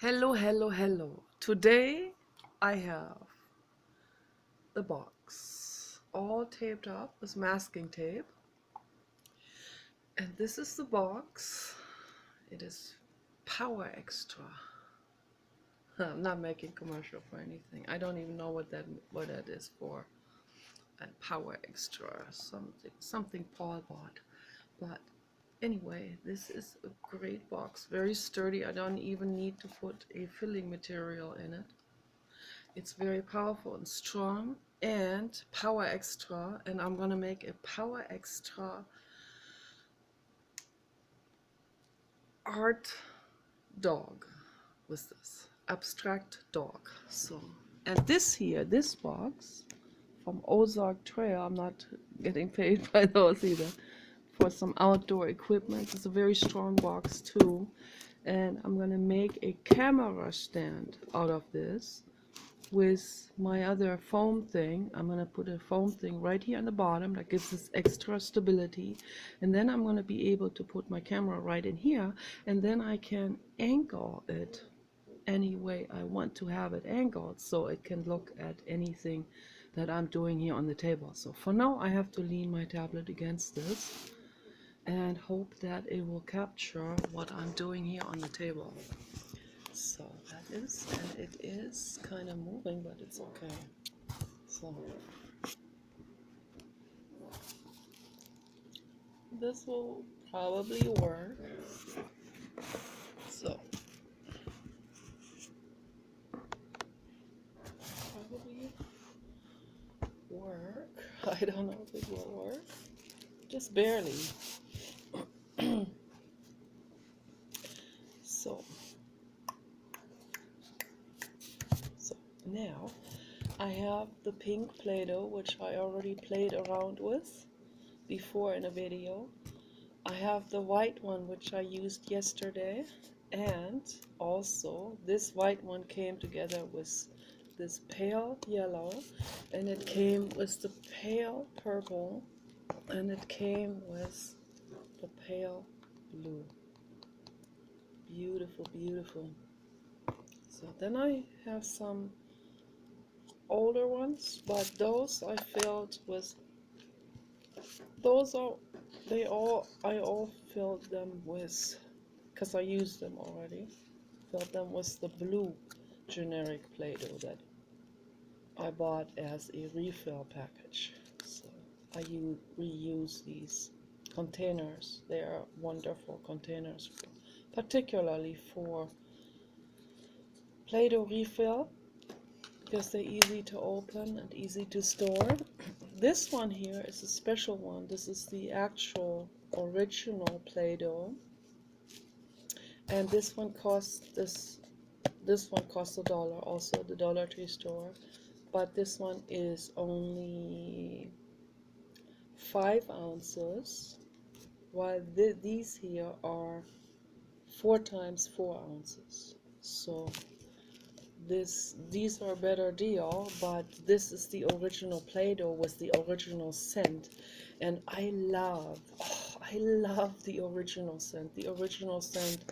Hello, hello, hello. Today I have the box all taped up with masking tape. And this is the box. It is Power Extra. I'm not making commercial for anything. I don't even know what that is for. And Power Extra, something Paul bought. But anyway, this is a great box, very sturdy. I don't even need to put a filling material in it. It's very powerful and strong, and Power Extra, and I'm gonna make a Power Extra art dog with this abstract dog. So, and this box from Ozark Trail, I'm not getting paid by those either, for some outdoor equipment. It's a very strong box too, and I'm gonna make a camera stand out of this with my other foam thing. I'm going to put a foam thing right here on the bottom that gives us extra stability, and then I'm going to be able to put my camera right in here, and then I can angle it any way I want to have it angled so it can look at anything that I'm doing here on the table. So for now I have to lean my tablet against this and hope that it will capture what I'm doing here on the table. So that is, and it is kind of moving, but it's okay. So this will probably work. So probably work. I don't know if it will work. Just barely. So now I have the pink Play-Doh, which I already played around with before in a video. I have the white one, which I used yesterday, and also this white one came together with this pale yellow, and it came with the pale purple, and it came with the pale blue. Beautiful, beautiful. So then I have some older ones, but those I filled with, I all filled them with, because I used them already, filled them with the blue generic Play-Doh that I bought as a refill package. So I reuse these containers. They are wonderful containers, particularly for Play-Doh refill, because they're easy to open and easy to store. This one here is a special one. This is the actual original Play-Doh, and this one costs $1, also at the Dollar Tree store, but this one is only 5 ounces, while these here are 4 times 4 ounces. So these are a better deal, but this is the original Play-Doh with the original scent, and I love the original scent. The original scent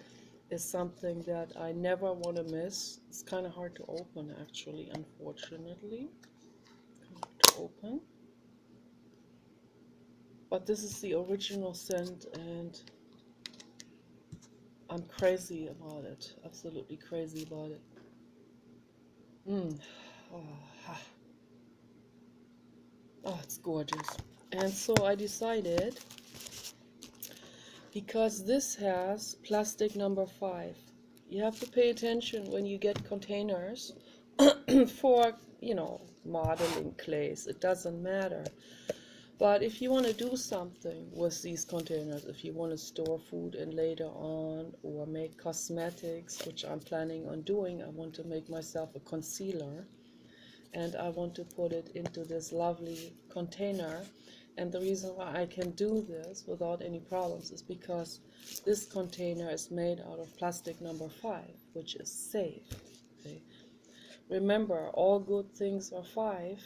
is something that I never want to miss. It's kind of hard to open, actually, unfortunately. Hard to open. But this is the original scent, and I'm crazy about it. Absolutely crazy about it. Oh, it's gorgeous. And so I decided, because this has plastic number 5, you have to pay attention when you get containers for, modeling clays. It doesn't matter. But if you want to do something with these containers, if you want to store food in later on, or make cosmetics, which I'm planning on doing, I want to make myself a concealer, and I want to put it into this lovely container. And the reason why I can do this without any problems is because this container is made out of plastic number 5, which is safe. Okay? Remember, all good things are 5,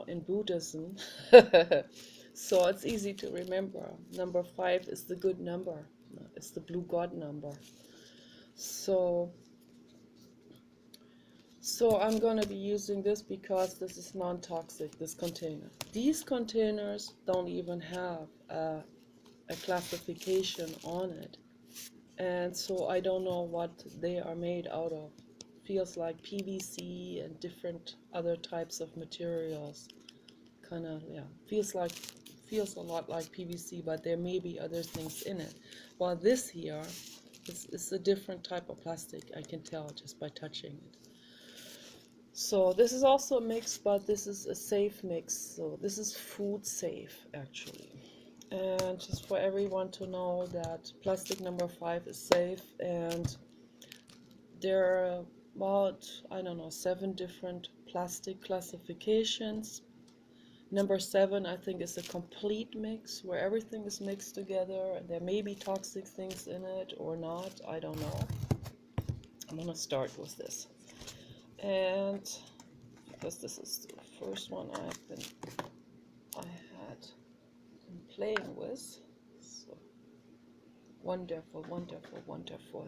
in Buddhism. So it's easy to remember. Number 5 is the good number. It's the blue God number. So So I'm going to be using this because this is non-toxic, this container. These containers don't even have a classification on it. And so I don't know what they are made out of. Feels like PVC and different other types of materials. Kind of, yeah, feels a lot like PVC, but there may be other things in it. While this here is a different type of plastic, I can tell just by touching it. So this is also a mix, but this is a safe mix. So this is food safe actually. And just for everyone to know that plastic number 5 is safe, and there are about, I don't know, 7 different plastic classifications. Number 7, I think, is a complete mix where everything is mixed together, and there may be toxic things in it or not. I don't know. I'm gonna start with this, and because this is the first one I had been playing with. So wonderful, wonderful, wonderful.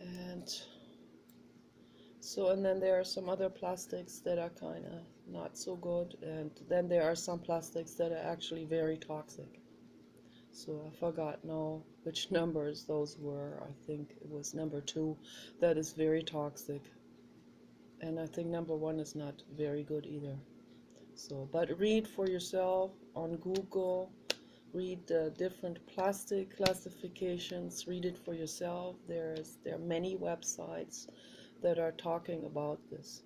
And so, and then there are some other plastics that are kind of not so good, and then there are some plastics that are actually very toxic. So I forgot now which numbers those were. I think it was number 2 that is very toxic, and I think number 1 is not very good either. So, but read for yourself on Google, read the different plastic classifications, read it for yourself. There are many websites that are talking about this.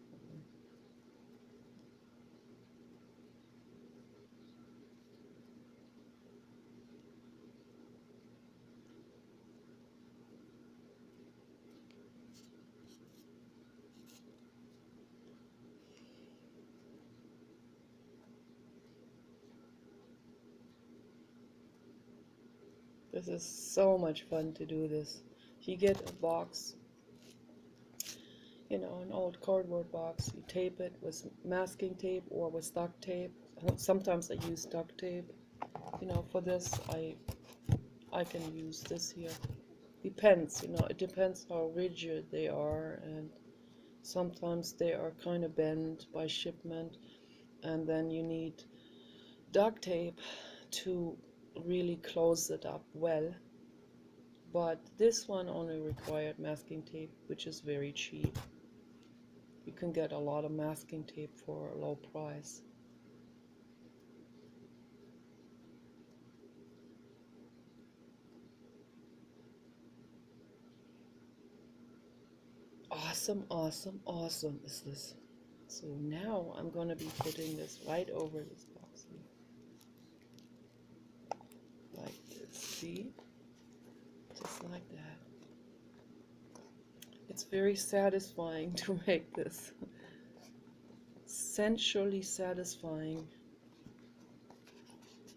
This is so much fun to do this. If you get a box, you know, an old cardboard box, you tape it with masking tape or with duct tape. Sometimes I use duct tape. You know, for this I can use this here. Depends, you know, it depends how rigid they are, and sometimes they are kind of bent by shipment, and then you need duct tape to really close it up well. But this one only required masking tape, which is very cheap. You can get a lot of masking tape for a low price. Awesome, awesome, awesome is this. So now I'm going to be putting this right over this box here. Like this, see? Just like that. It's very satisfying to make this. Sensually satisfying.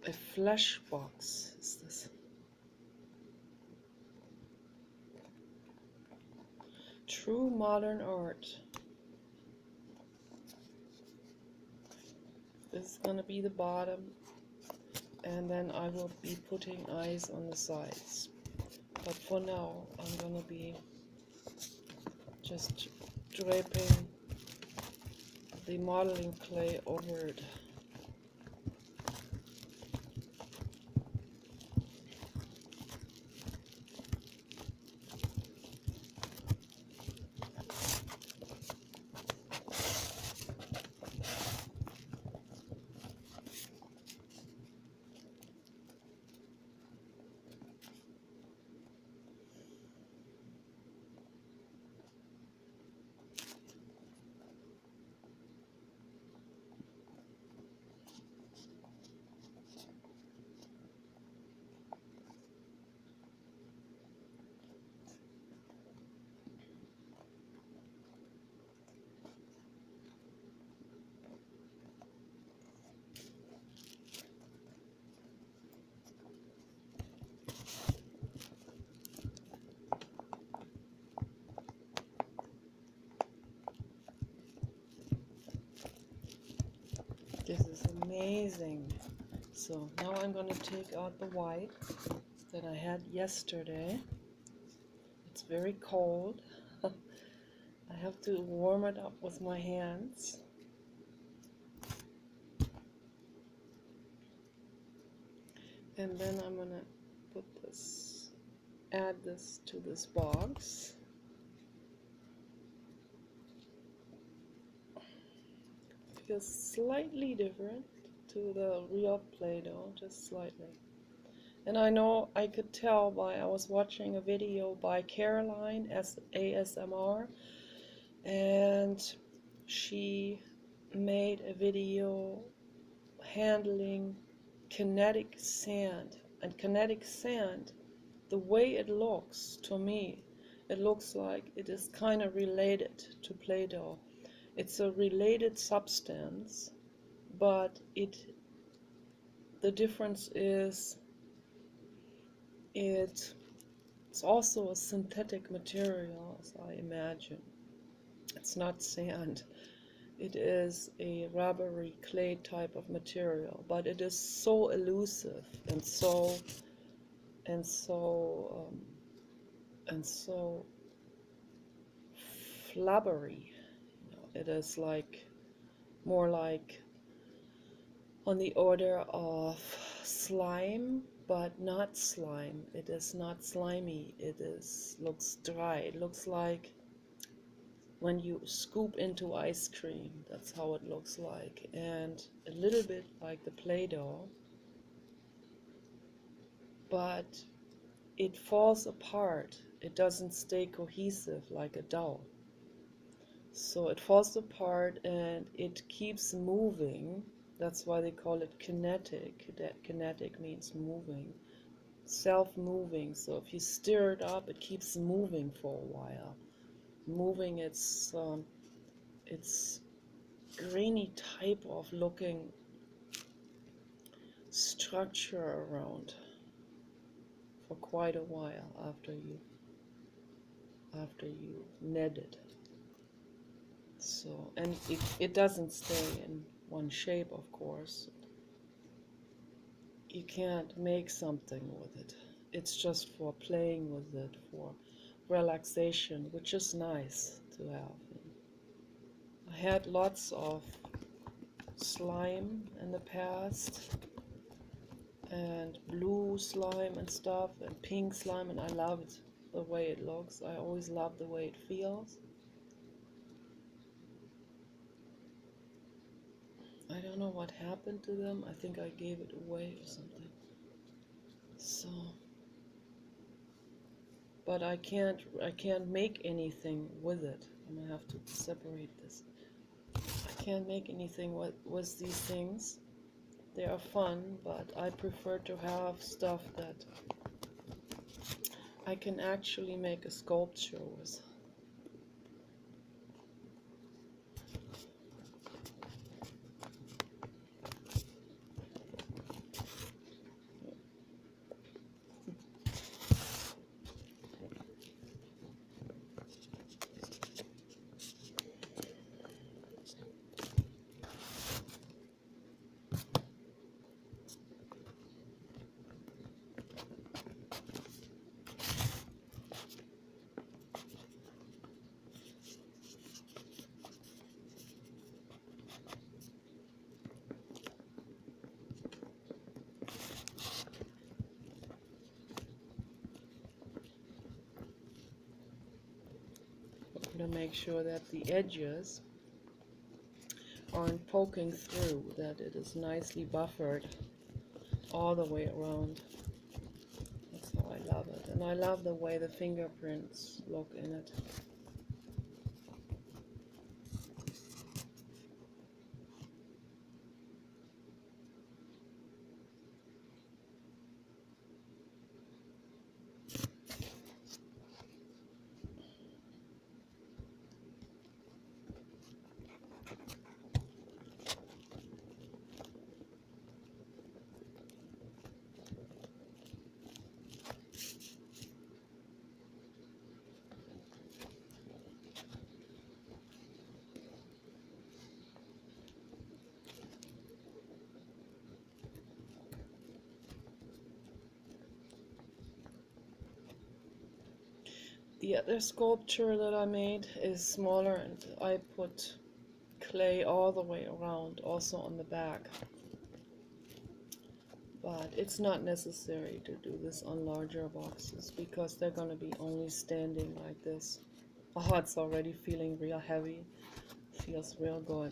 A flesh box is this. True modern art. This is going to be the bottom, and then I will be putting eyes on the sides. But for now, I'm going to be just draping the modeling clay over it. This is amazing. So now I'm going to take out the white that I had yesterday. It's very cold. I have to warm it up with my hands. And then I'm gonna put this, add this to this box. Feels slightly different to the real Play-Doh, just slightly. And I know I could tell by, I was watching a video by Caroline ASMR, and she made a video handling kinetic sand. And kinetic sand, the way it looks to me, it looks like it is kind of related to Play-Doh. It's a related substance, but the difference is it's also a synthetic material, as I imagine. It's not sand. It is a rubbery clay type of material, but it is so elusive and so flubbery. It is like more like on the order of slime, but not slime. It is not slimy. Looks dry. It looks like when you scoop into ice cream. That's how it looks like. And a little bit like the Play-Doh, but it falls apart. It doesn't stay cohesive like a dough. So it falls apart and it keeps moving. That's why they call it kinetic. That kinetic means moving, self-moving. So if you stir it up, it keeps moving for a while, moving its grainy type of looking structure around for quite a while after you knead it. So, and it doesn't stay in one shape, of course. You can't make something with it. It's just for playing with it, for relaxation, which is nice to have. I had lots of slime in the past, and blue slime and stuff, and pink slime, and I loved the way it looks. I always loved the way it feels. I don't know what happened to them. I think I gave it away or something. So, but I can't make anything with it. I'm gonna have to separate this. I can't make anything with these things. They are fun, but I prefer to have stuff that I can actually make a sculpture with. To make sure that the edges aren't poking through, that it is nicely buffered all the way around. That's how I love it. And I love the way the fingerprints look in it. The other sculpture that I made is smaller, and I put clay all the way around, also on the back. But it's not necessary to do this on larger boxes because they're going to be only standing like this. Oh, it's already feeling real heavy. Feels real good.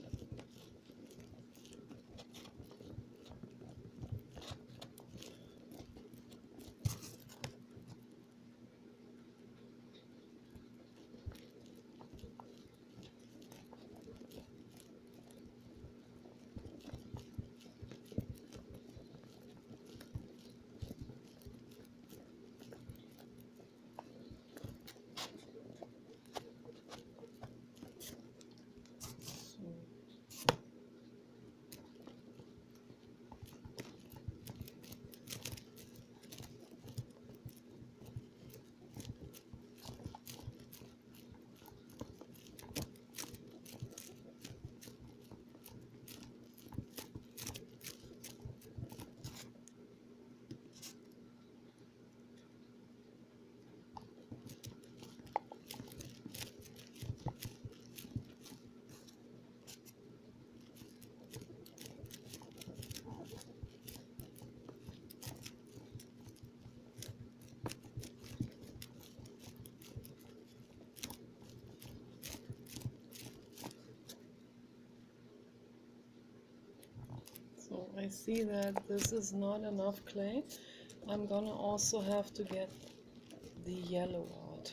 So I see that this is not enough clay. I'm gonna also have to get the yellow out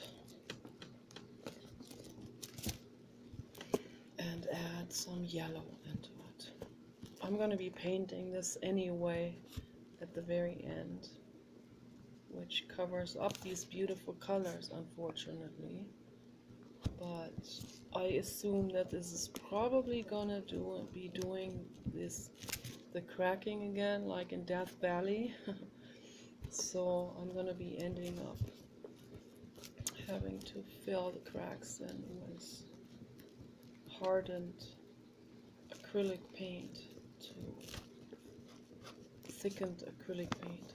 and add some yellow into it. I'm gonna be painting this anyway at the very end, which covers up these beautiful colors, unfortunately. But I assume that this is probably gonna be doing the cracking again, like in Death Valley. So I'm gonna be ending up having to fill the cracks in with hardened acrylic paint to thickened acrylic paint.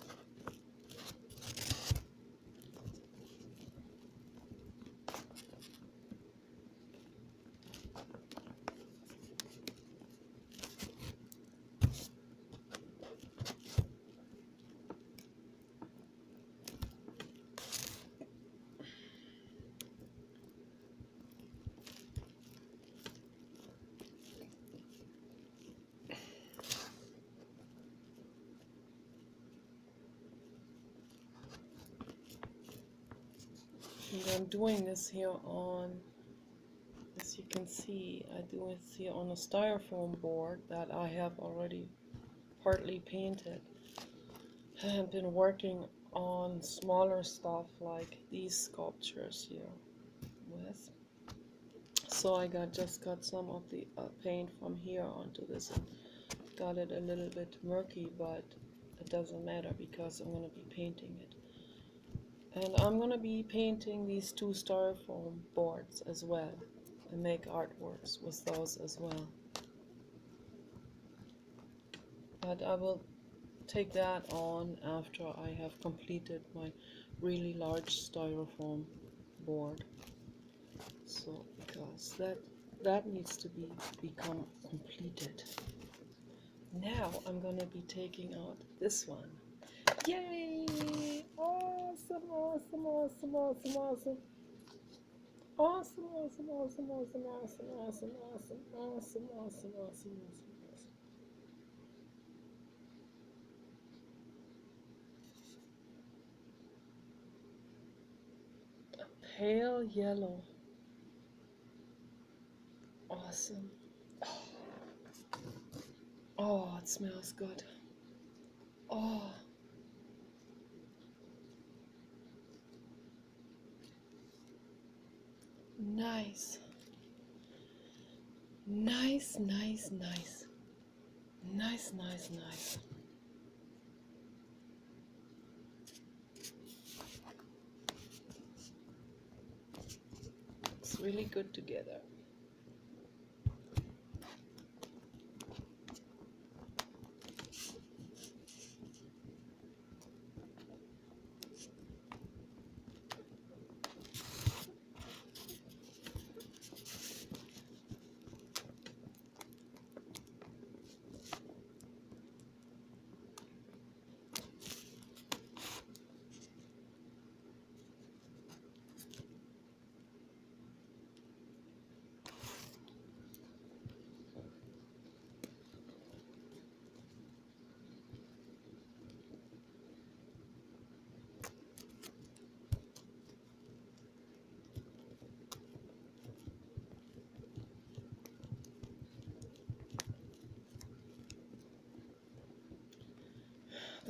And I'm doing this here on, as you can see, I do it here on a styrofoam board that I have already partly painted. I've been working on smaller stuff like these sculptures here with. So I just got some of the paint from here onto this and got it a little bit murky, but it doesn't matter because I'm going to be painting it. And I'm going to be painting these two styrofoam boards as well and make artworks with those as well. But I will take that on after I have completed my really large styrofoam board. So because that needs to become completed. Now I'm going to be taking out this one. Yay! Awesome, awesome, awesome, awesome, awesome. Awesome, awesome, awesome, awesome, awesome, awesome, awesome, awesome, awesome, awesome, awesome. A pale yellow. Awesome. Oh, it smells good. Oh. Nice. Nice, nice, nice. Nice, nice, nice. It's really good together.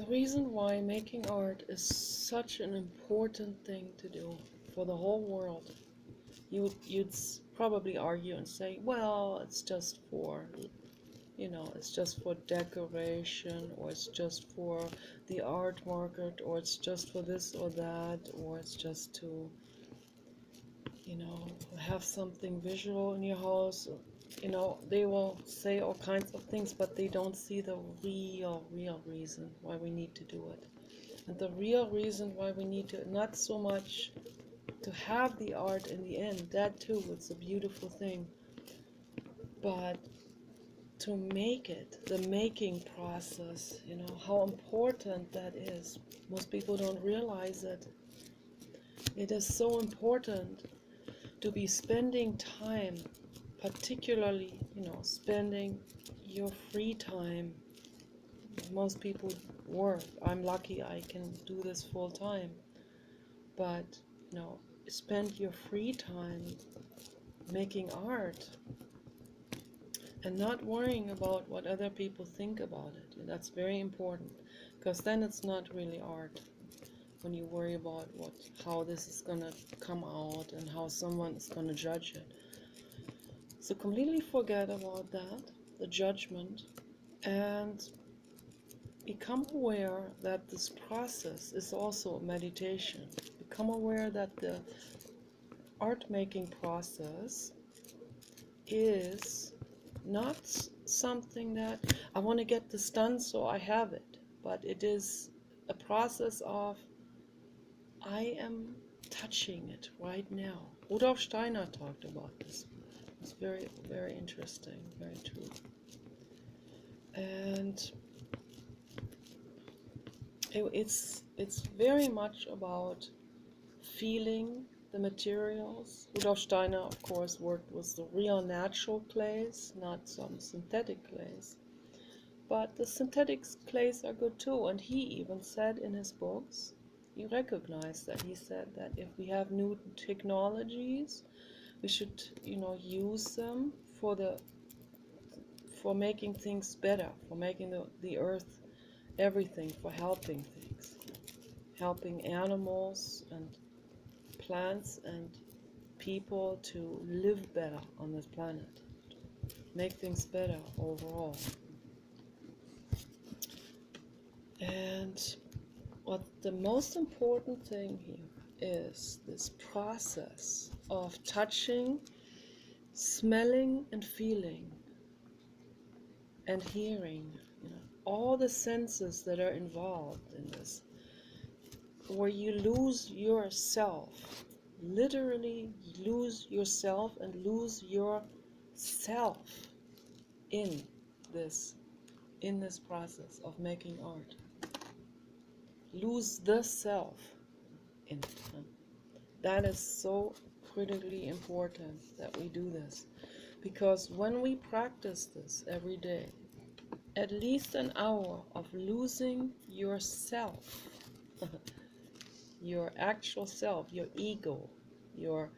reason why making art is such an important thing to do for the whole world, you'd probably argue and say, well, it's just for, it's just for decoration, or it's just for the art market, or it's just for this or that, or it's just to, have something visual in your house. They will say all kinds of things, but they don't see the real reason why we need to do it. And the real reason why we need to, not so much to have the art in the end, that too, it's a beautiful thing, but to make it, the making process, how important that is. Most people don't realize it. It is so important to be spending time, particularly, spending your free time. Most people work. I'm lucky I can do this full time. But, spend your free time making art and not worrying about what other people think about it. And that's very important, because then it's not really art. When you worry about how this is going to come out and how someone is going to judge it. So completely forget about that, the judgment, and become aware that this process is also a meditation. Become aware that the art making process is not something that I want to get this done so I have it, but it is a process of I am touching it right now. Rudolf Steiner talked about this. It's very, very interesting, very true. And it's very much about feeling the materials. Rudolf Steiner, of course, worked with the real natural clays, not some synthetic clays. But the synthetic clays are good too. And he even said in his books, he recognized that. He said that if we have new technologies, we should, use them for making things better, for making the earth everything, for helping things, helping animals and plants and people to live better on this planet, make things better overall. And what the most important thing here is this process of touching, smelling and feeling and hearing, all the senses that are involved in this, where you lose yourself, literally lose yourself and lose yourself in this process of making art. Lose the self in it. That is so critically important that we do this, because when we practice this every day, at least an hour of losing yourself, your actual self, your ego, your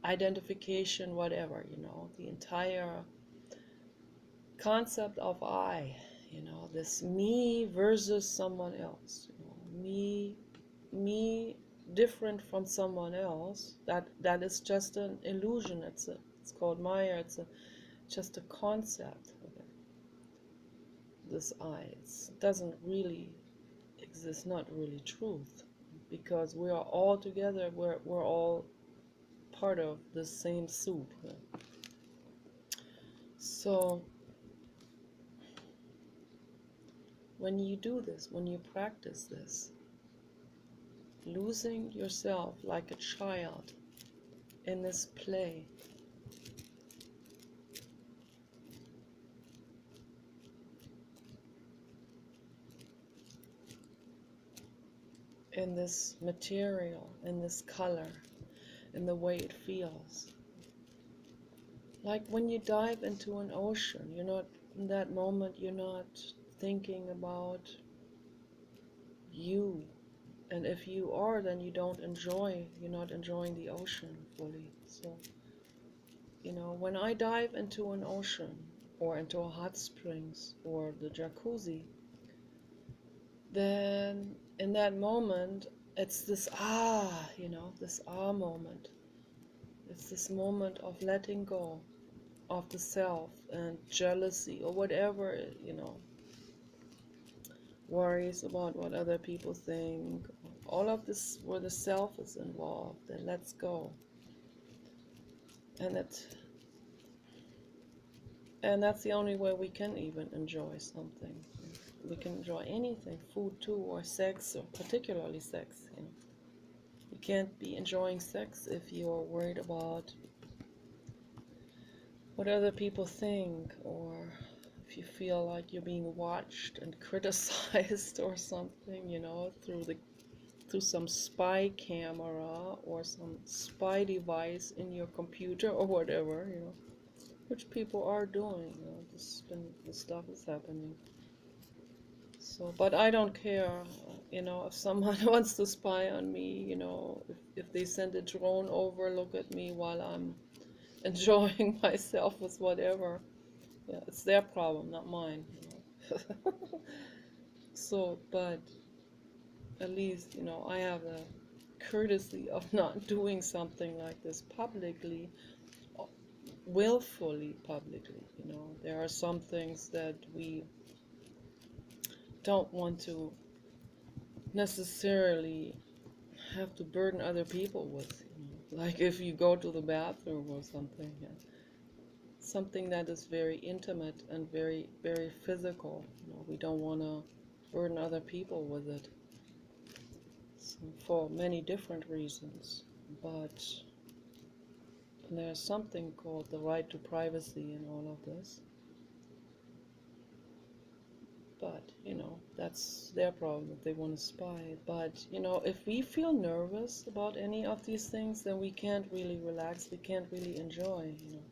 identification, whatever, the entire concept of I, this me versus someone else, me different from someone else, that is just an illusion. It's called Maya. It's just a concept. This I, it doesn't really exist, not really truth, because we are all together, we're all part of the same soup. So when you do this, when you practice this, losing yourself like a child in this play, in this material, in this color, in the way it feels. Like when you dive into an ocean, in that moment, you're not thinking about you. And if you are, then you're not enjoying the ocean fully. So, when I dive into an ocean or into a hot springs or the jacuzzi, then in that moment, it's this you know, this moment. It's this moment of letting go of the self and jealousy or whatever, you know, worries about what other people think. All of this where the self is involved, then let's go. And that's the only way we can even enjoy something. We can enjoy anything, food too, or sex, or particularly sex. You know, you can't be enjoying sex if you're worried about what other people think, or if you feel like you're being watched and criticized or something. You know, through some spy camera or some spy device in your computer or whatever. You know, which people are doing. You know, this stuff is happening. So, but I don't care, you know, if someone wants to spy on me, you know, if they send a drone over, look at me while I'm enjoying myself with whatever. Yeah, it's their problem, not mine, you know. So, but at least, you know, I have the courtesy of not doing something like this publicly, willfully publicly, you know. There are some things that we don't want to necessarily have to burden other people with, you know. Like if you go to the bathroom or something, yeah. Something that is very intimate and very, very physical. You know, we don't want to burden other people with it, so, for many different reasons. But there's something called the right to privacy in all of this. But, you know, that's their problem if they want to spy. But, you know, if we feel nervous about any of these things, then we can't really relax, we can't really enjoy, you know.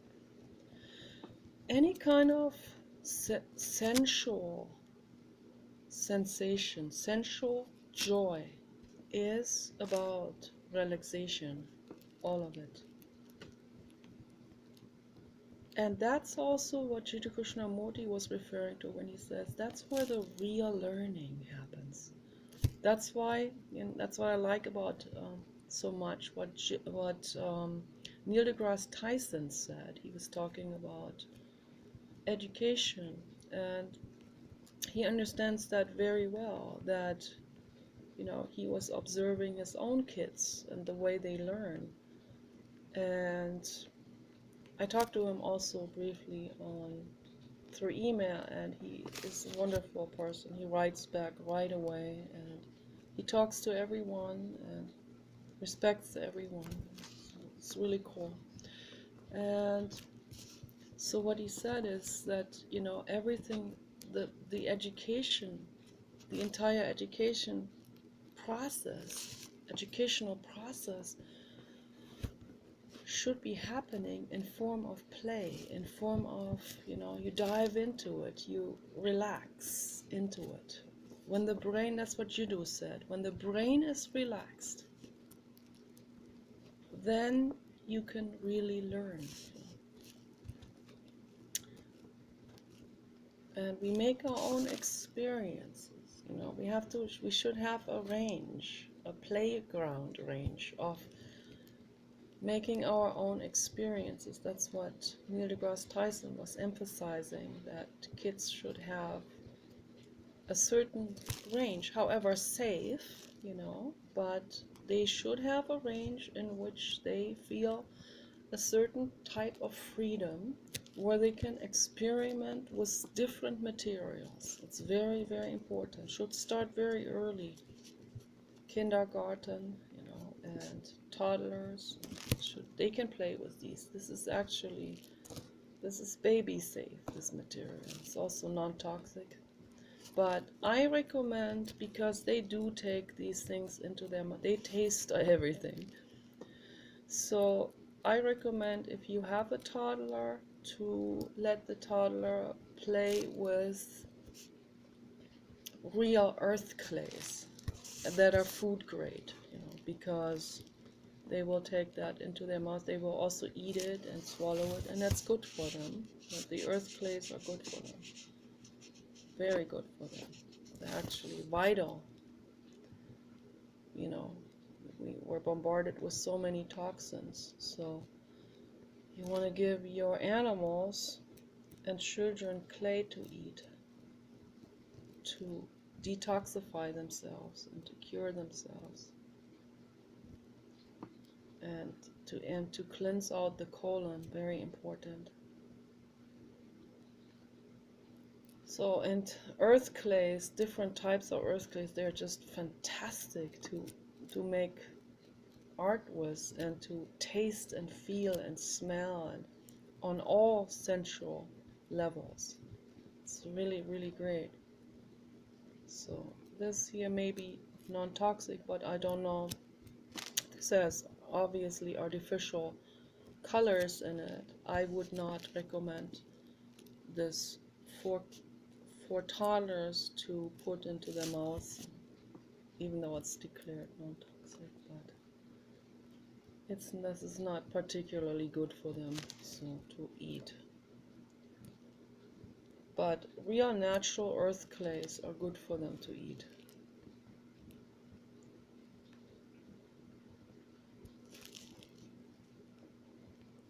Any kind of sensual sensation, sensual joy is about relaxation, all of it. And that's also what Jiddu Krishnamurti was referring to when he says that's where the real learning happens. That's why, that's what I like about so much what Neil deGrasse Tyson said. He was talking about education, and he understands that very well, that, you know, he was observing his own kids and the way they learn. And I talked to him also briefly through email, and he is a wonderful person. He writes back right away, and he talks to everyone and respects everyone. So it's really cool. And so what he said is that, you know, everything, the education, the entire educational process should be happening in form of play, in form of, you know, you dive into it, you relax into it. When the brain, that's what Jiddu said, when the brain is relaxed, then you can really learn. And we make our own experiences, you know. We should have a range, a playground range of making our own experiences. That's what Neil deGrasse Tyson was emphasizing, that kids should have a certain range, however safe, you know, but they should have a range in which they feel a certain type of freedom, where they can experiment with different materials. It's very, very important. Should start very early. Kindergarten, you know, and toddlers, they can play with these. This is baby safe, this material. It's also non-toxic. But I recommend, because they do take these things into their mouth, they taste everything. So I recommend, if you have a toddler, to let the toddler play with real earth clays that are food grade, you know, because they will take that into their mouth. They will also eat it and swallow it, and that's good for them. But the earth clays are good for them. Very good for them. They're actually vital. You know, we were bombarded with so many toxins. So you want to give your animals and children clay to eat, to detoxify themselves and to cure themselves, and to cleanse out the colon, very important. So, and earth clays, different types of earth clays, they're just fantastic to make art with, and to taste and feel and smell, and on all sensual levels. It's really, really great. So this here may be non-toxic, but I don't know. This has obviously artificial colors in it. I would not recommend this for toddlers to put into their mouths, even though it's declared non-toxic, but this is not particularly good for them to eat. But real natural earth clays are good for them to eat.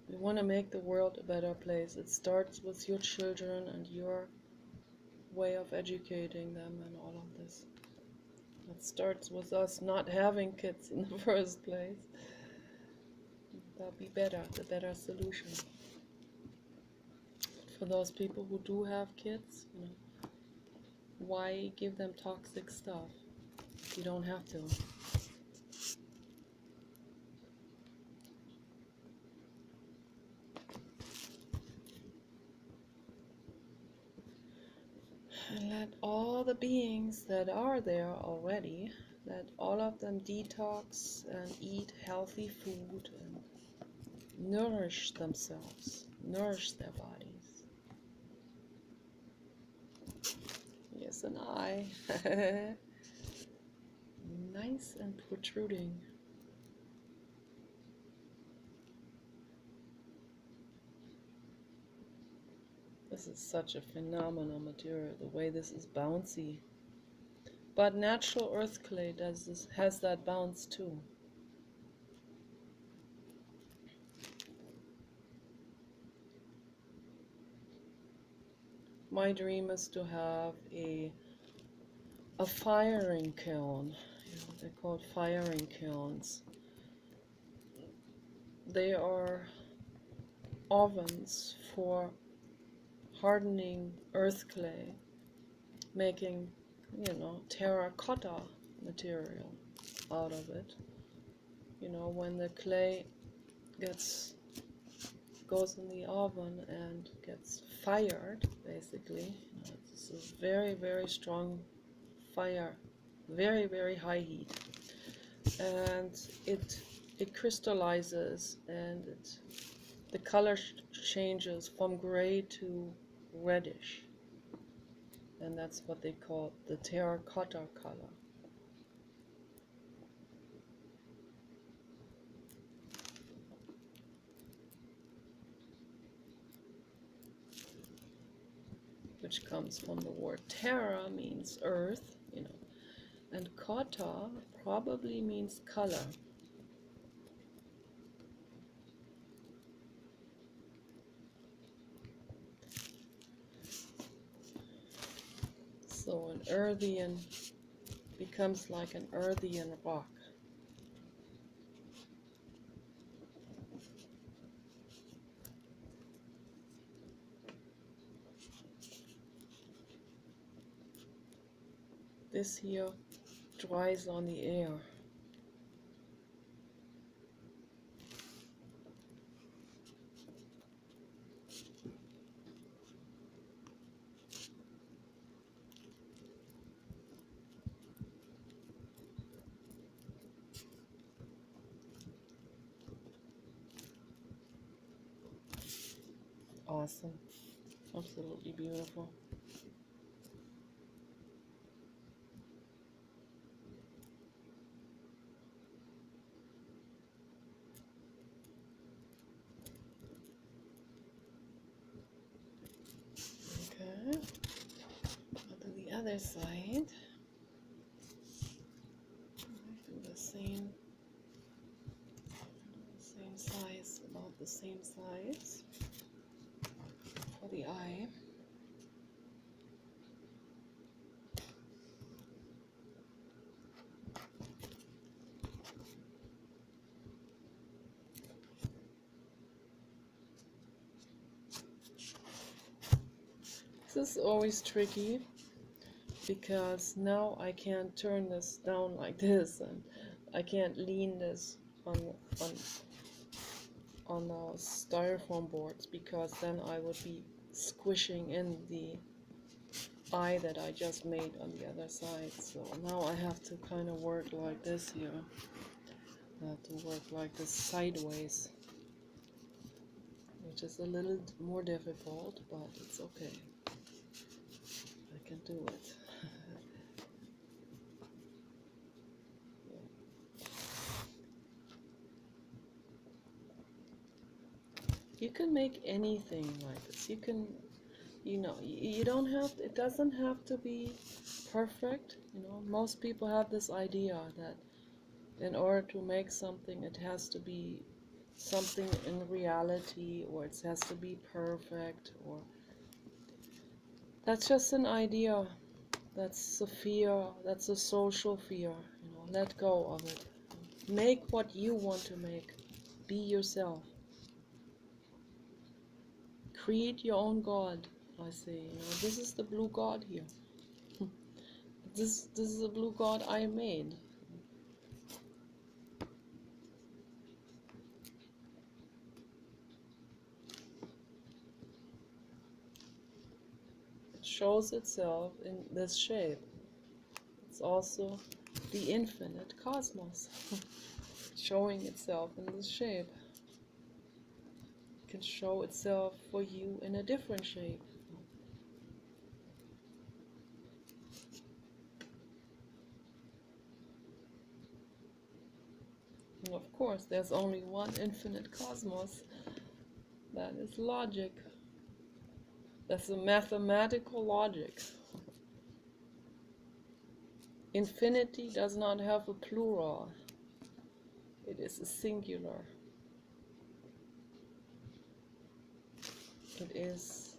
We want to make the world a better place. It starts with your children and your way of educating them and all of this. It starts with us not having kids in the first place. That'll be better, the better solution. For those people who do have kids, you know, why give them toxic stuff? You don't have to. And let all the beings that are there already, let all of them detox and eat healthy food and nourish themselves, nourish their bodies. Yes, an eye. Nice and protruding. This is such a phenomenal material, the way this is bouncy. But natural earth clay has that bounce too. My dream is to have a firing kiln. You know, they're called firing kilns. They are ovens for hardening earth clay, making, you know, terracotta material out of it. You know, when the clay goes in the oven and gets fired, basically, you know, it's a very, very strong fire, very, very high heat, and it crystallizes, and the color changes from gray to reddish, and that's what they call the terracotta color. Which comes from the word terra, means earth, you know, and cotta probably means color. So an earthian becomes like an earthian rock. This here dries on the air. Awesome. Absolutely beautiful. Okay. On to the other side. eyes, for the eye. This is always tricky because now I can't turn this down like this, and I can't lean this on the styrofoam boards, because then I would be squishing in the eye that I just made on the other side. So now I have to kind of work like this here. I have to work like this sideways, which is a little more difficult, but it's okay. I can do it. You can make anything like this. You can, you don't have, it doesn't have to be perfect. Most people have this idea that in order to make something, it has to be something in reality, or it has to be perfect, or that's just an idea. That's a fear. That's a social fear. Let go of it. Make what you want to make. Be yourself. Create your own God. I say, this is the blue God here. This is the blue God I made. It shows itself in this shape. It's also the infinite cosmos showing itself in this shape. It can show itself for you in a different shape. And of course, there's only one infinite cosmos. That is logic. That's a mathematical logic. Infinity does not have a plural. It is a singular. It is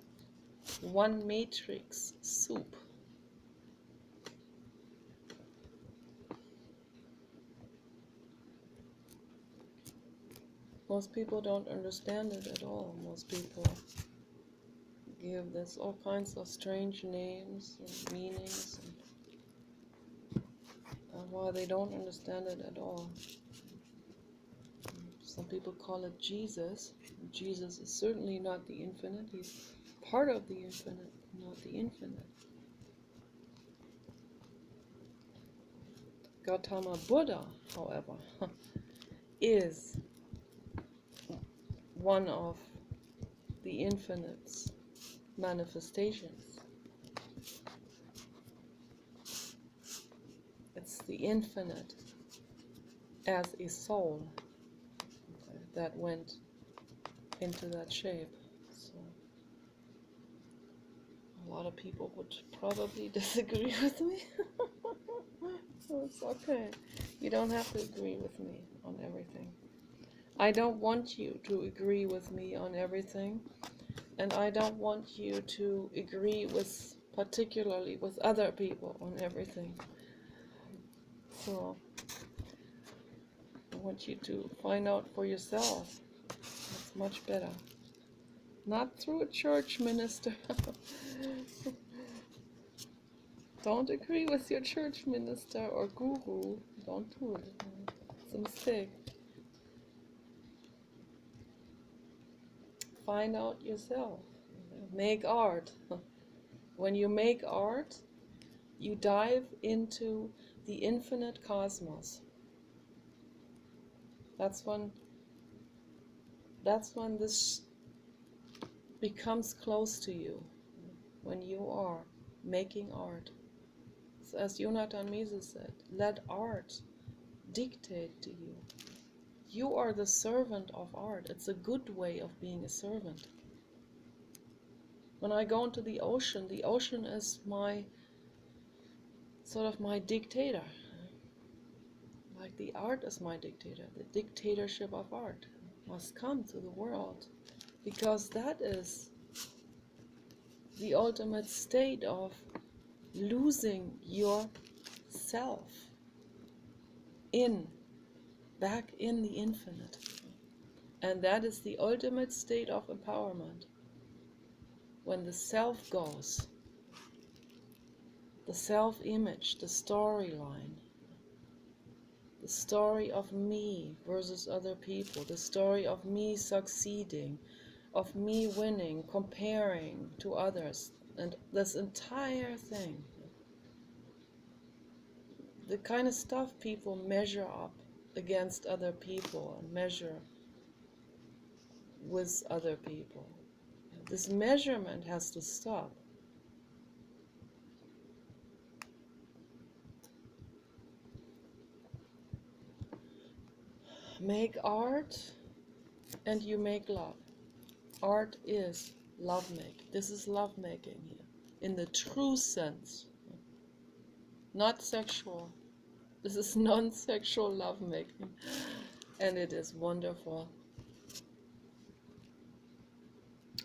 one matrix soup. Most people don't understand it at all. Most people give this all kinds of strange names and meanings, and why they don't understand it at all. Some people call it Jesus. Jesus is certainly not the infinite. He's part of the infinite, not the infinite. Gautama Buddha, however, is one of the infinite's manifestations. It's the infinite as a soul that went into that shape. So a lot of people would probably disagree with me. So it's okay. You don't have to agree with me on everything. I don't want you to agree with me on everything, and I don't want you to agree with, particularly with other people, on everything. So I want you to find out for yourself. It's much better. Not through a church minister. Don't agree with your church minister or guru. Don't do it. It's a mistake. Find out yourself. Make art. When you make art, you dive into the infinite cosmos. That's when this becomes close to you, when you are making art. So as Jonathan Mises said, let art dictate to you. You are the servant of art. It's a good way of being a servant. When I go into the ocean is my dictator. Like the art is my dictator. The dictatorship of art must come to the world. because that is the ultimate state of losing yourself back in the infinite. And that is the ultimate state of empowerment. When the self goes, the self-image, the storyline, the story of me versus other people, the story of me succeeding, of me winning, comparing to others, and this entire thing, the kind of stuff people measure up against other people and measure with other people. This measurement has to stop. Make art and you make love. Art is lovemaking. This is lovemaking here, in the true sense, not sexual. This is non-sexual lovemaking, and it is wonderful.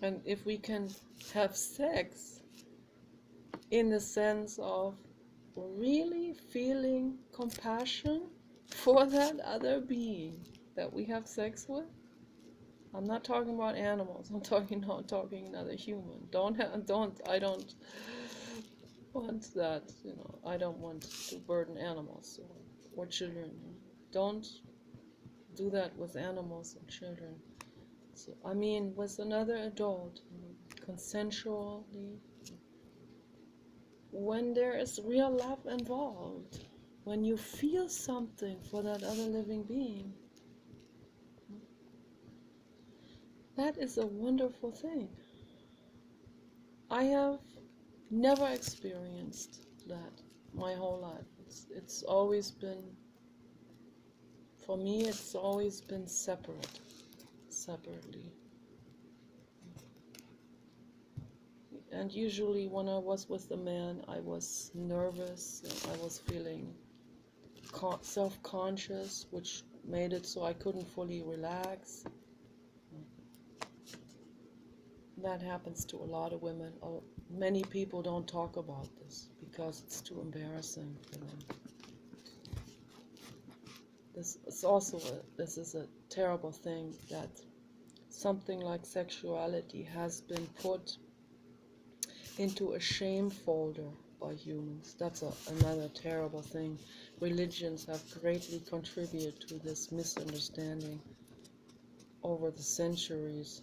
And if we can have sex in the sense of really feeling compassion for that other being that we have sex with, I'm not talking about animals. I'm talking another human. I don't want that. I don't want to burden animals or children. Don't do that with animals and children. So I mean, with another adult, consensually, when there is real love involved, when you feel something for that other living being. That is a wonderful thing. I have never experienced that my whole life. It's always been, for me, it's always been separately. And usually when I was with a man, I was nervous, and I was feeling self-conscious, which made it so I couldn't fully relax. That happens to a lot of women. Many people don't talk about this because it's too embarrassing for them. This is a terrible thing that something like sexuality has been put into a shame folder by humans. That's another terrible thing. Religions have greatly contributed to this misunderstanding over the centuries.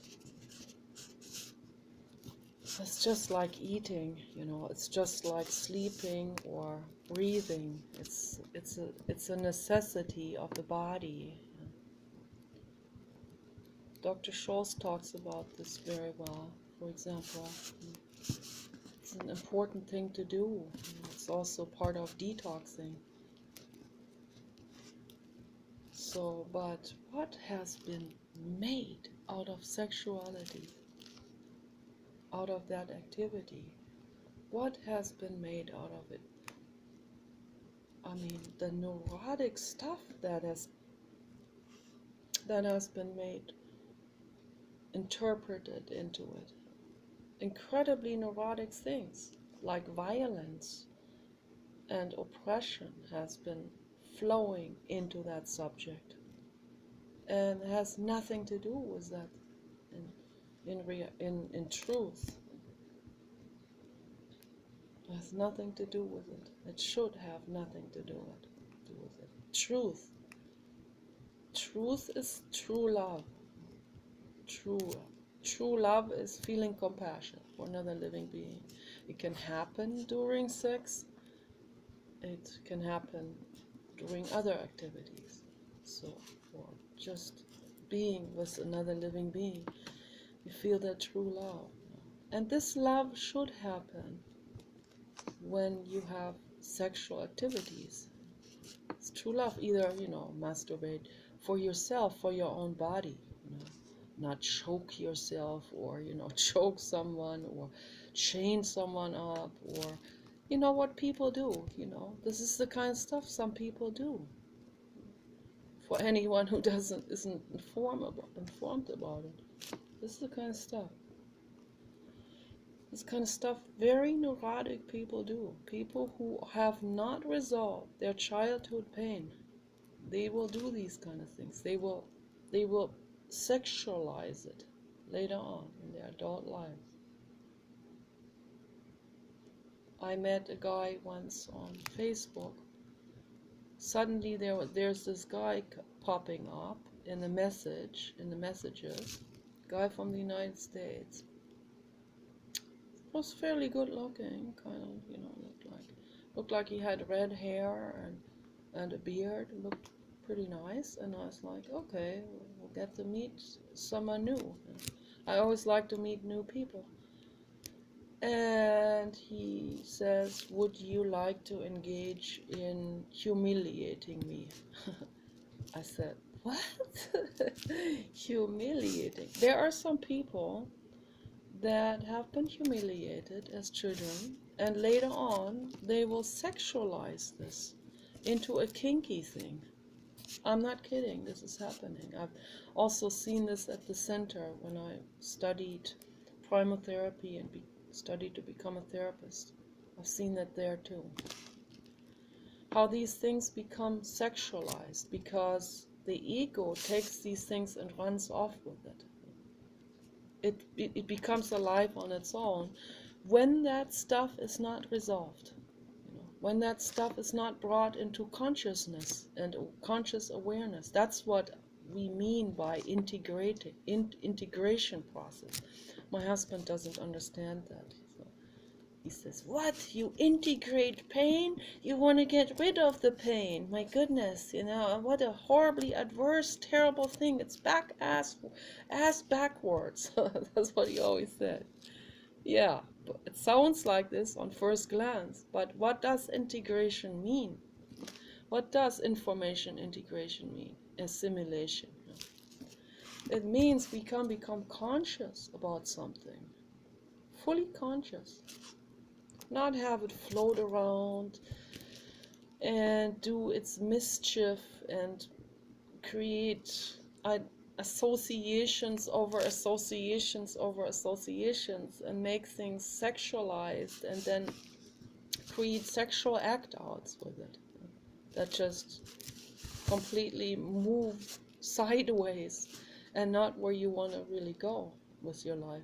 It's just like eating, it's just like sleeping or breathing. It's a necessity of the body. Dr. Scholz talks about this very well. For example, it's an important thing to do. It's also part of detoxing. So, but what has been made out of sexuality? Out of that activity, what has been made out of it? I mean, the neurotic stuff that has been made, interpreted into it. Incredibly neurotic things like violence and oppression has been flowing into that subject, and has nothing to do with that in truth. It has nothing to do with it. It should have nothing to do with it. Truth is true love. True love is feeling compassion for another living being. It can happen during sex. It can happen during other activities. So, or just being with another living being, you feel that true love. And this love should happen when you have sexual activities. It's true love. Either, masturbate for yourself, for your own body, not choke yourself, or, choke someone, or chain someone up, or, what people do, this is the kind of stuff some people do. For anyone who isn't informed about it. This is the kind of stuff. This kind of stuff very neurotic people do. People who have not resolved their childhood pain, they will do these kind of things. They will sexualize it later on in their adult lives. I met a guy once on Facebook. Suddenly there's this guy popping up in the messages, guy from the United States. Was fairly good looking, kind of, looked like he had red hair and a beard. Looked pretty nice, and I was like, okay, we'll get to meet someone new. I always like to meet new people. And he says, would you like to engage in humiliating me? I said, what? Humiliating? There are some people that have been humiliated as children, and later on they will sexualize this into a kinky thing. I'm not kidding, this is happening. I've also seen this at the center when I studied primotherapy and studied to become a therapist. I've seen that there too. How these things become sexualized because the ego takes these things and runs off with it. It becomes alive on its own when that stuff is not resolved, when that stuff is not brought into consciousness and conscious awareness. That's what we mean by integration process. My husband doesn't understand that. He says, what? You integrate pain? You want to get rid of the pain? My goodness, what a horribly adverse, terrible thing. It's ass backwards. That's what he always said. Yeah, it sounds like this on first glance, but what does integration mean? What does information integration mean? Assimilation. It means we can become conscious about something, fully conscious. Not have it float around and do its mischief and create associations over associations over associations and make things sexualized and then create sexual act outs with it that just completely move sideways and not where you want to really go with your life.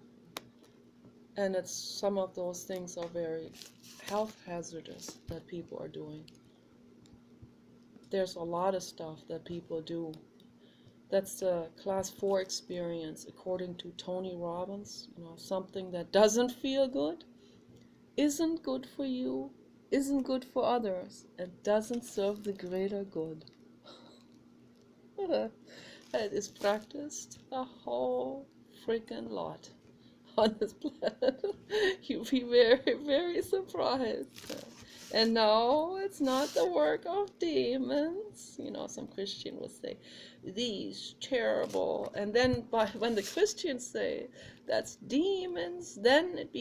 And some of those things are very health hazardous that people are doing. There's a lot of stuff that people do. That's the class 4 experience, according to Tony Robbins. Something that doesn't feel good, isn't good for you, isn't good for others, and doesn't serve the greater good. That is practiced a whole freaking lot on this planet. You'd be very, very surprised. And no, it's not the work of demons. Some Christian will say, these terrible. And then when the Christians say that's demons, then it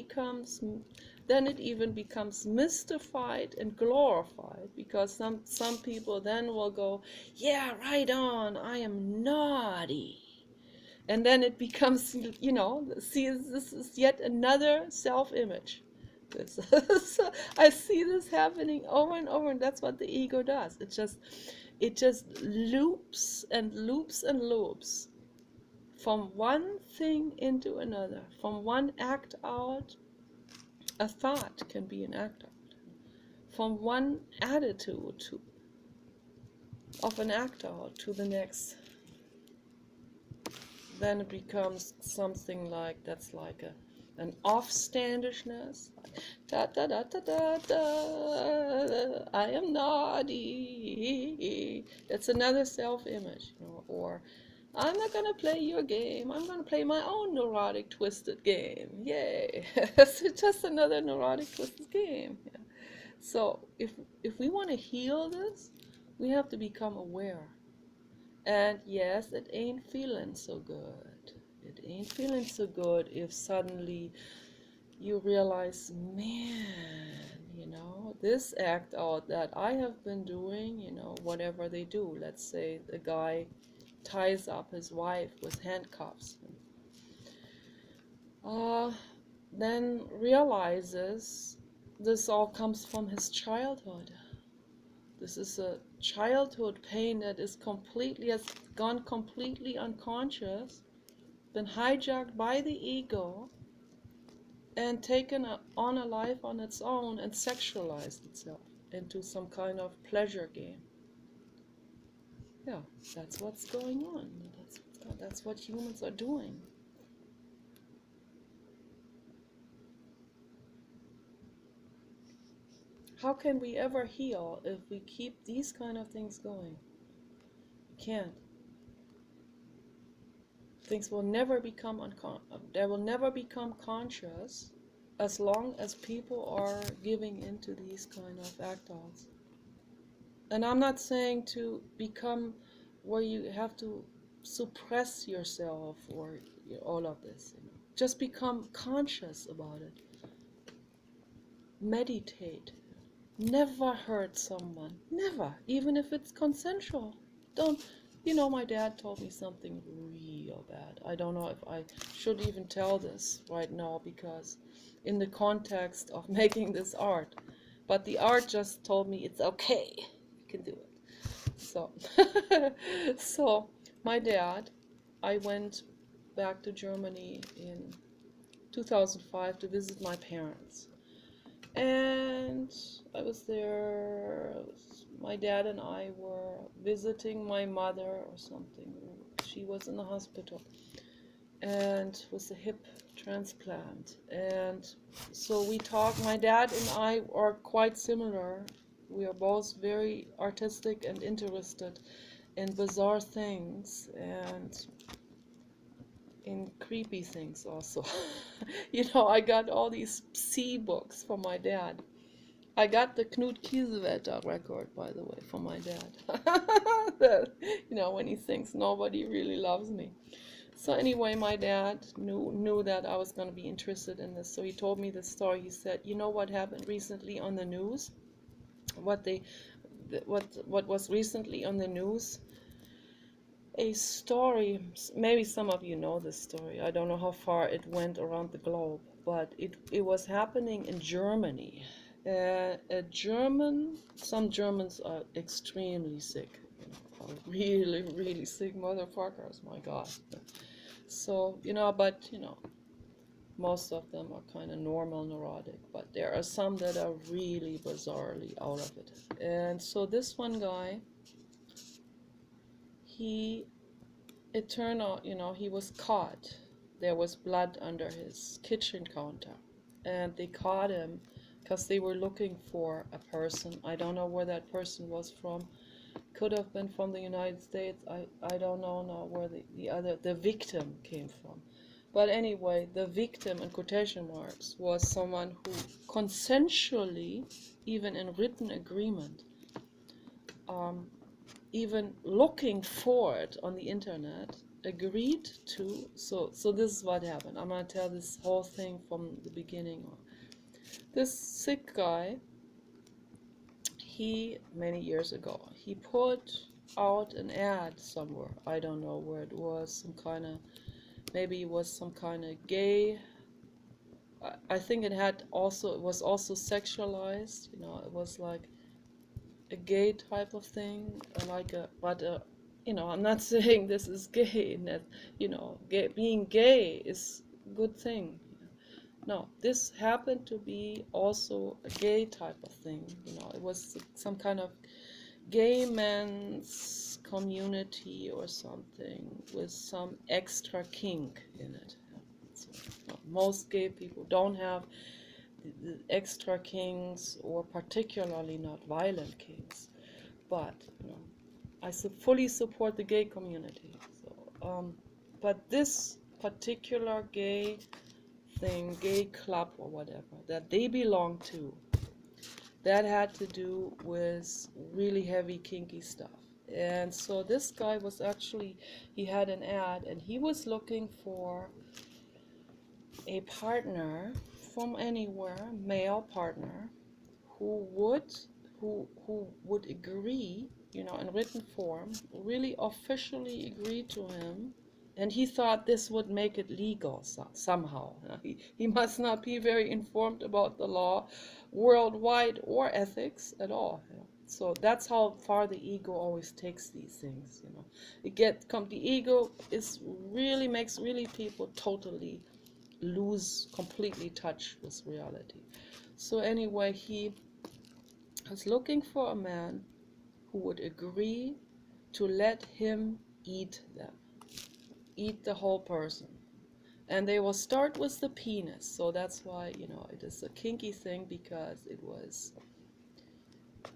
even becomes mystified and glorified, because some people then will go, yeah, right on, I am naughty. And then it becomes, see, this is yet another self-image. I see this happening over and over, and that's what the ego does. It just loops and loops and loops from one thing into another, from one act out. A thought can be an act out. From one attitude of an act out to the next. Then it becomes something like an offstandishness. Da da da da da da. I am naughty. That's another self-image, or I'm not gonna play your game. I'm gonna play my own neurotic, twisted game. Yay! It's just another neurotic, twisted game. Yeah. So if we want to heal this, we have to become aware. And yes, it ain't feeling so good. It ain't feeling so good if suddenly you realize, man, this act out that I have been doing, whatever they do. Let's say the guy ties up his wife with handcuffs uh, then realizes this all comes from his childhood. This is a childhood pain that is completely, has gone completely unconscious, been hijacked by the ego, and taken on a life on its own and sexualized itself into some kind of pleasure game. Yeah, that's what's going on. That's what humans are doing. How can we ever heal if we keep these kind of things going? We can't. Things will never become they will never become conscious as long as people are giving into these kind of act outs. And I'm not saying to become where you have to suppress yourself or all of this. Just become conscious about it. Meditate. Never hurt someone. Never. Even if it's consensual. Don't. My dad told me something real bad. I don't know if I should even tell this right now, because in the context of making this art. But the art just told me it's okay. You can do it. So, so my dad, I went back to Germany in 2005 to visit my parents. And I was there, my dad and I were visiting my mother or something. She was in the hospital and with a hip transplant. And so we talked, my dad and I are quite similar. We are both very artistic and interested in bizarre things and in creepy things also. I got all these sea books from my dad. I got the Knut Kiesewetter record, by the way, from my dad. When he thinks nobody really loves me. So anyway, my dad knew that I was going to be interested in this. So he told me this story. He said, "You know what happened recently on the news? What was recently on the news? A story, maybe some of you know this story. I don't know how far it went around the globe, but it was happening in Germany. Some Germans are extremely sick, are really, really sick motherfuckers, my God. So, but, most of them are kind of normal neurotic, but there are some that are really bizarrely out of it. And so this one guy, it turned out, he was caught. There was blood under his kitchen counter. And they caught him because they were looking for a person. I don't know where that person was from. Could have been from the United States. I don't know now where the victim came from. But anyway, the victim, in quotation marks, was someone who consensually, even in written agreement, even looking for it on the internet, agreed to. So this is what happened. I'm going to tell this whole thing from the beginning on. This sick guy, many years ago, he put out an ad somewhere. I don't know where it was. Maybe it was some kind of gay. I think it was also sexualized. It was like a gay type of thing, I'm not saying this is gay, and that, being gay is a good thing. No, this happened to be also a gay type of thing. It was some kind of gay men's community or something with some extra kink in it. So, most gay people don't have the extra kinks, or particularly not violent kinks. But I fully support the gay community. So, but this particular gay thing, gay club or whatever that they belong to, that had to do with really heavy kinky stuff. And so this guy was actually, he had an ad, and he was looking for a partner from anywhere, male partner, who would agree, in written form, really officially agree to him And he thought this would make it legal somehow. He must not be very informed about the law worldwide or ethics at all. So that's how far the ego always takes these things. The ego makes people totally lose completely touch with reality. So anyway, he was looking for a man who would agree to let him eat the whole person. And they will start with the penis. So that's why, it is a kinky thing, because it was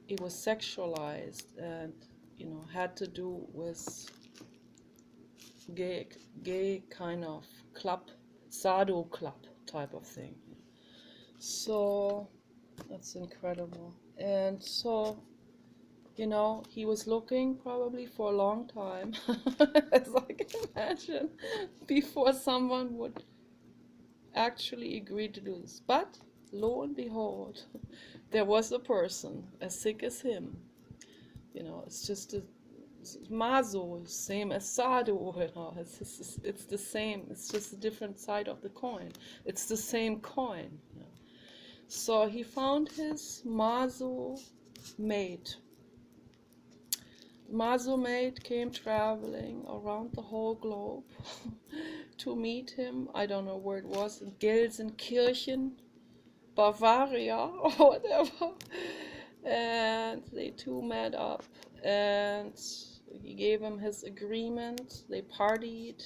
sexualized and, had to do with gay kind of club, sado club type of thing. So that's incredible. And so, he was looking probably for a long time, as I can imagine, before someone would actually agree to do this. But lo and behold, there was a person as sick as him. It's just mazo, same as sado. It's the same. It's just a different side of the coin. It's the same coin. So he found his mazo mate. Mazo mate came traveling around the whole globe to meet him. I don't know where it was, in Gelsenkirchen, Bavaria, or whatever. And they two met up, and he gave him his agreement. They partied,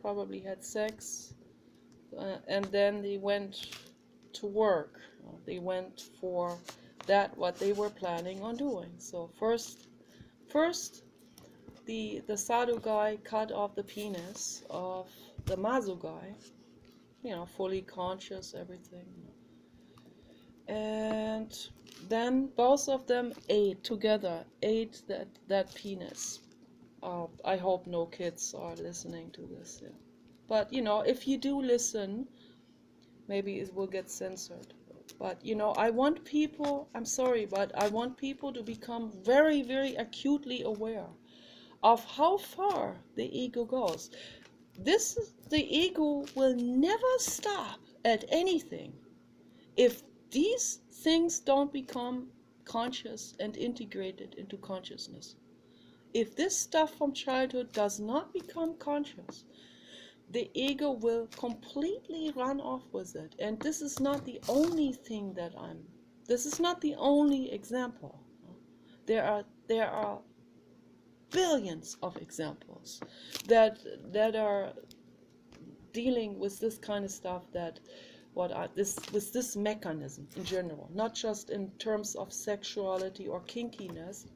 probably had sex, and then they went to work. They went for what they were planning on doing. So first, the sadhu guy cut off the penis of the mazu guy, fully conscious, everything. And then both of them ate that penis. I hope no kids are listening to this. Yeah. But if you do listen, maybe it will get censored. But I want people, I'm sorry, but I want people to become very, very acutely aware of how far the ego goes. The ego will never stop at anything if these things don't become conscious and integrated into consciousness. If this stuff from childhood does not become conscious, the ego will completely run off with it. And this is not the only thing this is not the only example. There are billions of examples that are dealing with this kind of stuff, with this mechanism in general, not just in terms of sexuality or kinkiness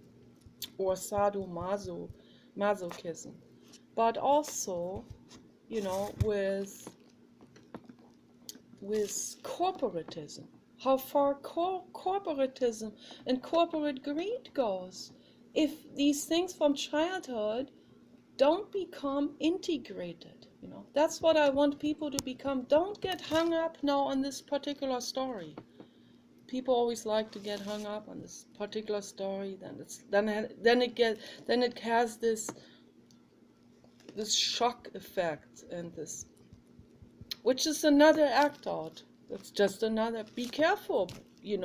or masochism, but also, with corporatism. How far corporatism and corporate greed goes if these things from childhood don't become integrated. That's what I want people to become. Don't get hung up now on this particular story. People always like to get hung up on this particular story. Then it has this shock effect, and this, which is another act out. It's just another. Be careful. You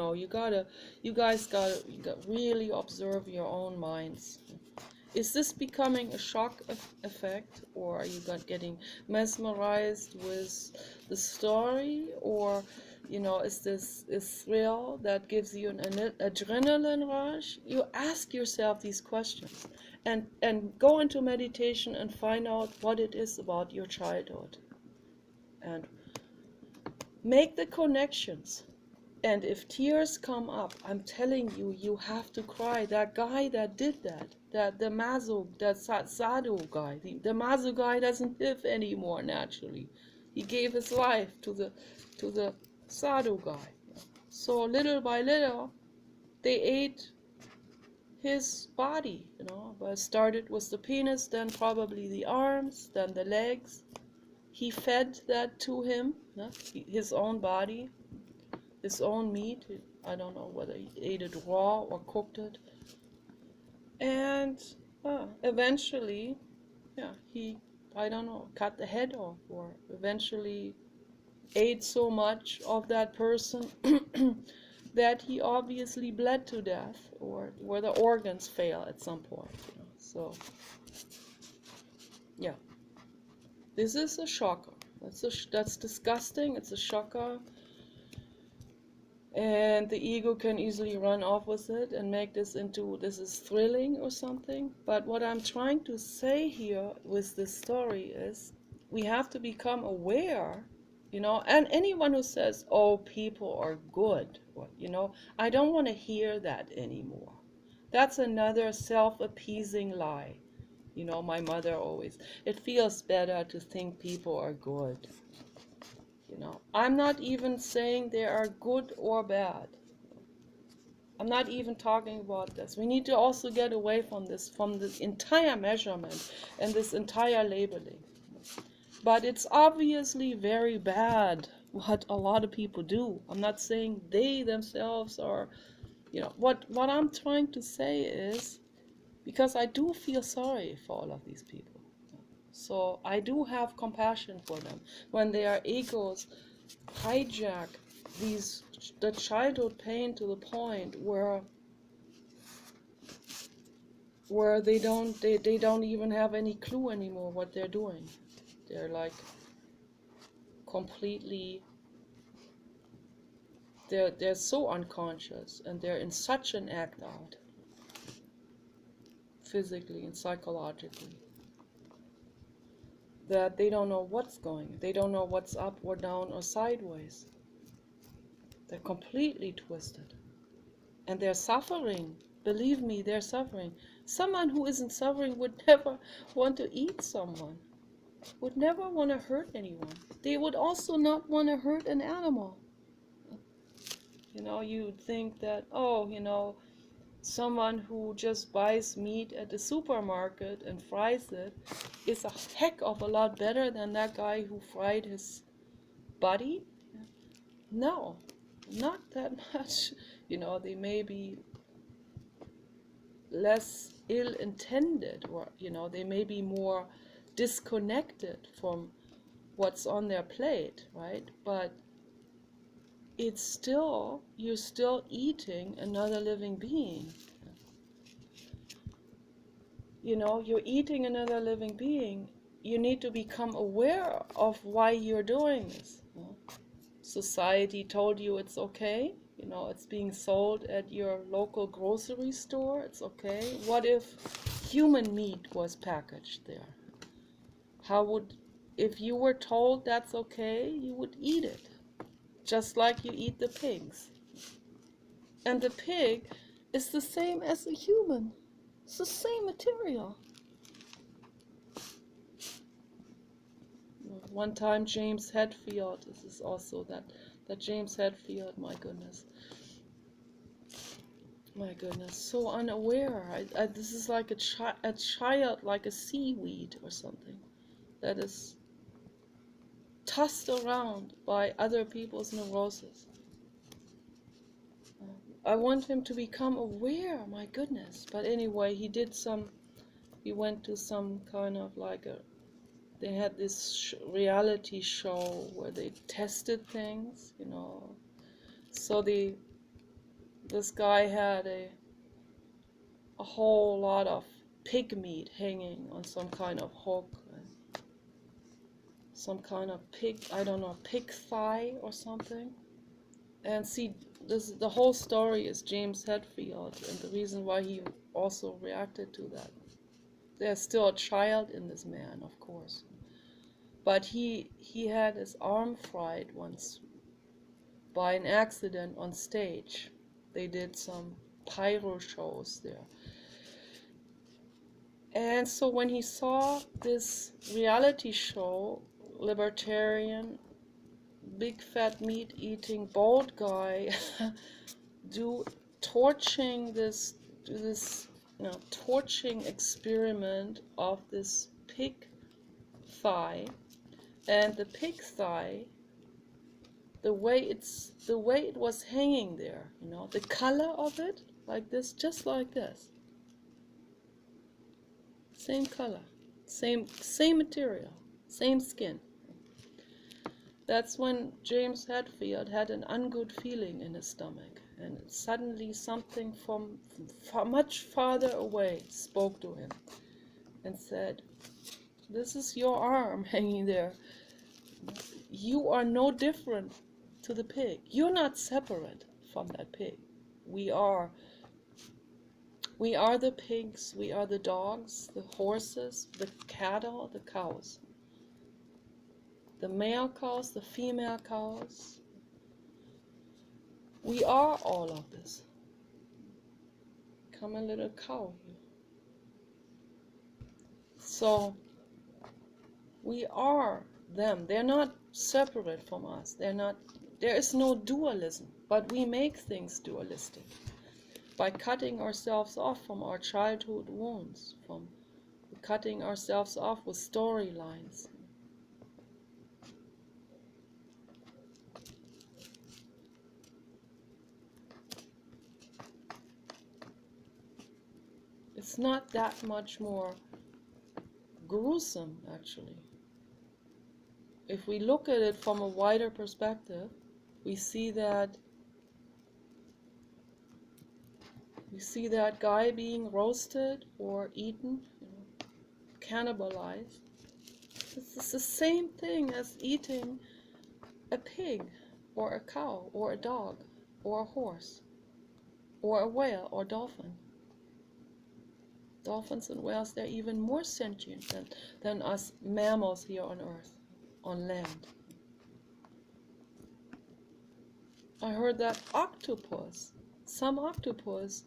guys gotta really observe your own minds. Is this becoming a shock effect, or are you getting mesmerized with the story, or is this a thrill that gives you an adrenaline rush? You ask yourself these questions, and go into meditation and find out what it is about your childhood, and make the connections. And if tears come up, I'm telling you, you have to cry. That guy that did that sadhu guy, the mazu guy doesn't live anymore naturally. He gave his life to the sadhu guy. So little by little, they ate his body, but it started with the penis, then probably the arms, then the legs. He fed that to him, his own body, his own meat. I don't know whether he ate it raw or cooked it. And eventually, he I don't know, cut the head off, or eventually ate so much of that person that he obviously bled to death, or where the organs fail at some point. So, yeah, this is a shocker. That's disgusting. It's a shocker. And the ego can easily run off with it and make this into, this is thrilling or something. But what I'm trying to say here with this story is we have to become aware, and anyone who says, oh, people are good, or, I don't want to hear that anymore. That's another self-appeasing lie. My mother always, it feels better to think people are good. I'm not even saying they are good or bad. I'm not even talking about this. We need to also get away from this entire measurement and this entire labeling. But it's obviously very bad what a lot of people do. I'm not saying they themselves are, what I'm trying to say is, because I do feel sorry for all of these people. So I do have compassion for them when their egos hijack the childhood pain to the point where they don't even have any clue anymore what they're doing. They're like completely, they're so unconscious, and they're in such an act out, physically and psychologically, that they don't know what's going. They don't know what's up or down or sideways. They're completely twisted. And they're suffering. Believe me, they're suffering. Someone who isn't suffering would never want to eat someone, would never want to hurt anyone. They would also not want to hurt an animal. You'd think that, someone who just buys meat at the supermarket and fries it is a heck of a lot better than that guy who fried his buddy. No, not that much. They may be less ill-intended, or they may be more disconnected from what's on their plate, right? But it's still, you're still eating another living being. You're eating another living being. You need to become aware of why you're doing this. Society told you it's okay. It's being sold at your local grocery store. It's okay. What if human meat was packaged there? If you were told that's okay, you would eat it. Just like you eat the pigs. And the pig is the same as the human. It's the same material. One time James Hetfield, this is also that James Hetfield, my goodness, so unaware. This is like a child, like a seaweed or something, that is tossed around by other people's neurosis. I want him to become aware, my goodness. But anyway, he went to some kind of they had this reality show where they tested things, So this guy had a whole lot of pig meat hanging on some kind of hook, some kind of pig, I don't know, pig thigh or something. And see, the whole story is James Hetfield, and the reason why he also reacted to that. There's still a child in this man, of course. But he had his arm fried once by an accident on stage. They did some pyro shows there. And so when he saw this reality show, libertarian, big fat meat eating bald guy torching experiment of this pig thigh, and the pig thigh, the way it was hanging there, the color of it, like this, just like this, same color, Same material, same skin. That's when James Hetfield had an ungood feeling in his stomach, and suddenly something from much farther away spoke to him and said, "This is your arm hanging there. You are no different to the pig. You're not separate from that pig. We are the pigs, we are the dogs, the horses, the cattle, the cows. The male cows, the female cows. We are all of this. Come a little cow here. So we are them. They're not separate from us. There is no dualism, but we make things dualistic by cutting ourselves off from our childhood wounds, from cutting ourselves off with storylines. It's not that much more gruesome, actually. If we look at it from a wider perspective, we see that guy being roasted or eaten, cannibalized. It's the same thing as eating a pig or a cow or a dog or a horse or a whale or dolphin. Dolphins and whales, they're even more sentient than us mammals here on Earth, on land. I heard that some octopus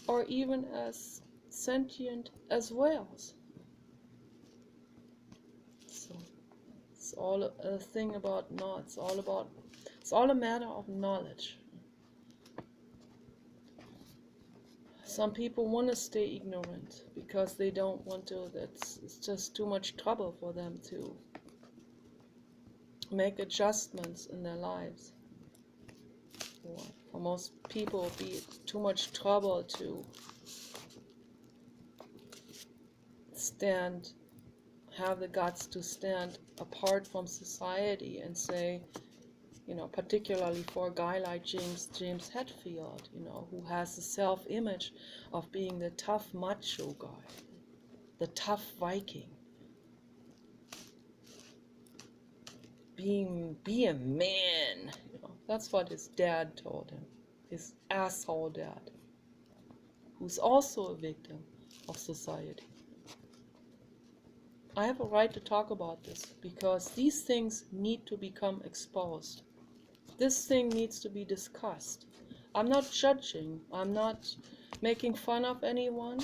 are even as sentient as whales. So it's all a thing about knowledge. It's all a matter of knowledge. Some people want to stay ignorant because they don't want to. It's just too much trouble for them to make adjustments in their lives. Or for most people, it'd be too much trouble to have the guts to stand apart from society and say, particularly for a guy like James Hetfield, who has the self-image of being the tough macho guy, the tough Viking. Be a man. That's what his dad told him, his asshole dad, who's also a victim of society. I have a right to talk about this because these things need to become exposed. This thing needs to be discussed. I'm not judging. I'm not making fun of anyone.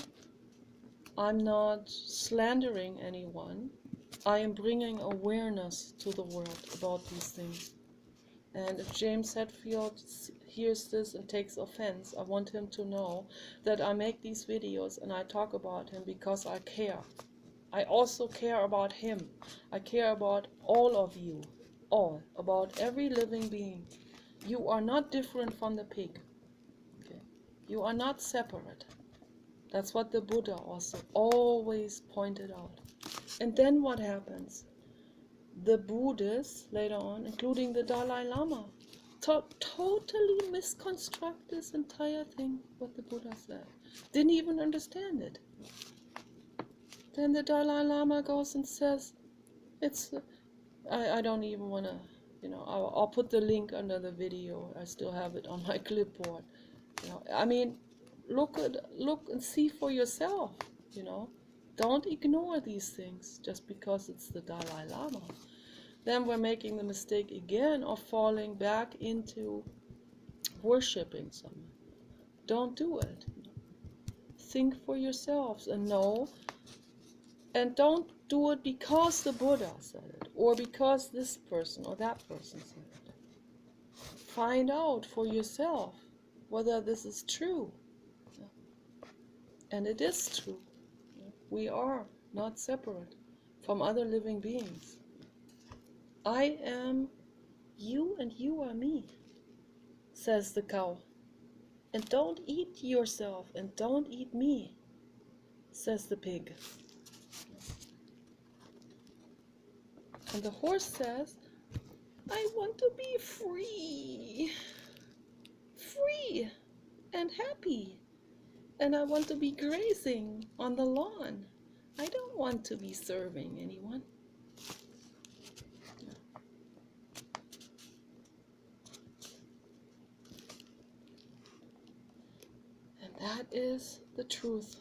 I'm not slandering anyone. I am bringing awareness to the world about these things. And if James Hetfield hears this and takes offense, I want him to know that I make these videos and I talk about him because I care. I also care about him. I care about all of you. All. About every living being. You are not different from the pig. Okay? You are not separate. That's what the Buddha also always pointed out. And then what happens? The Buddhists later on, including the Dalai Lama, totally misconstruct this entire thing, what the Buddha said. Didn't even understand it. Then the Dalai Lama goes and says, I don't even want to, I'll put the link under the video. I still have it on my clipboard. I mean, look and see for yourself, Don't ignore these things just because it's the Dalai Lama. Then we're making the mistake again of falling back into worshipping someone. Don't do it. Think for yourselves and know. And don't do it because the Buddha said it, or because this person or that person said it. Find out for yourself whether this is true. And it is true. We are not separate from other living beings. I am you and you are me, says the cow. And don't eat yourself and don't eat me, says the pig. And the horse says, I want to be free, free and happy. And I want to be grazing on the lawn. I don't want to be serving anyone. And that is the truth.